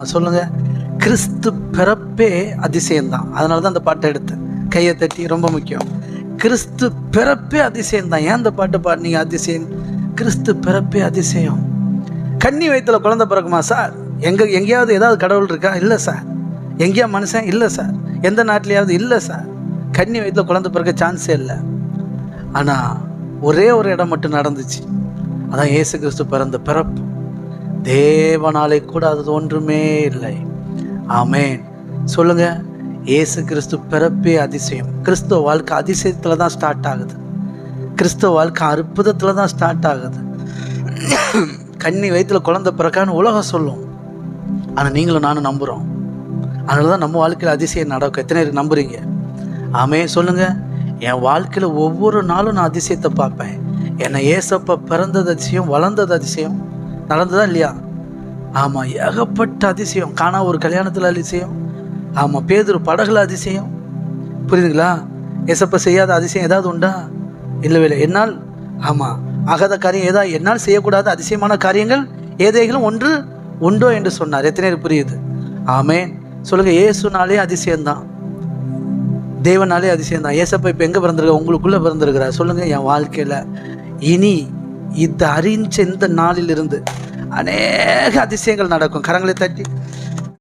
சொல்லுங்க, கிறிஸ்து பிறப்பே அதிசயம்தான். அதனால தான் அந்த பாட்டை எடுத்தேன். கையை தட்டி, ரொம்ப முக்கியம். கிறிஸ்து பிறப்பே அதிசயம்தான். ஏன் அந்த பாட்டு பாடினீங்க? அதிசயம், கிறிஸ்து பிறப்பே அதிசயம். கன்னி வயிற்றுல குழந்தை பிறக்குமா சார்? எங்கேயாவது ஏதாவது கடவுள் இருக்கா? இல்லை சார். எங்கேயா மனுஷன்? இல்லை சார். எந்த நாட்டிலையாவது? இல்லை சார். கன்னி வயிற்றுல குழந்தை பிறக்க சான்ஸே இல்லை. ஆனால் ஒரே ஒரு இடம் மட்டும் நடந்துச்சு. அதான் இயேசு கிறிஸ்து பிறந்த பிறப்பு. தேவனாலே கூட அது ஒன்றுமே இல்லை. ஆமேன். சொல்லுங்க, இயேசு கிறிஸ்து பிறப்பே அதிசயம். கிறிஸ்துவ வாழ்க்கை அதிசயத்துல தான் ஸ்டார்ட் ஆகுது. கிறிஸ்துவ வாழ்க்கை அற்புதத்துல தான் ஸ்டார்ட் ஆகுது. கன்னி வயிற்றுல குழந்தை பிறக்கான்னு உலகம் சொல்லும், ஆனால் நீங்களும் நானும் நம்புகிறோம். அதனால தான் நம்ம வாழ்க்கையில் அதிசயம் நடக்கும். எத்தனை பேருக்கு நம்புறீங்க? ஆமே. சொல்லுங்க, என் வாழ்க்கையில் ஒவ்வொரு நாளும் நான் அதிசயத்தை பார்ப்பேன். என்னை ஏசப்பா பிறந்தது அதிசயம், வளர்ந்தது அதிசயம். நடந்ததா இல்லையா? ஆமாம், ஏகப்பட்ட அதிசயம். காணா ஒரு கல்யாணத்தில் அதிசயம். ஆமாம், பேதுரு படகுல அதிசயம். புரியுதுங்களா? ஏசப்பா செய்யாத அதிசயம் ஏதாவது உண்டா? இல்லவே இல்லை. என்னால் ஆமாம் ஆகாத காரியம் ஏதாவது, என்னால் செய்யக்கூடாத அதிசயமான காரியங்கள் ஏதேகளும் ஒன்று உண்டோ என்று சொன்னார். எத்தனை பேருக்கு புரியுது? ஆமேன். சொல்லுங்கள், இயேசுனாலே அதிசயம்தான், தேவனாலே அதிசயம்தான். ஏசப்பா இப்போ எங்கே பிறந்திருக்க? உங்களுக்குள்ளே பிறந்திருக்கிறார். சொல்லுங்கள், என் வாழ்க்கையில் இனி இந்த அறிஞ்ச இந்த நாளிலிருந்து அநேக அதிசயங்கள் நடக்கும். கரங்களை தட்டி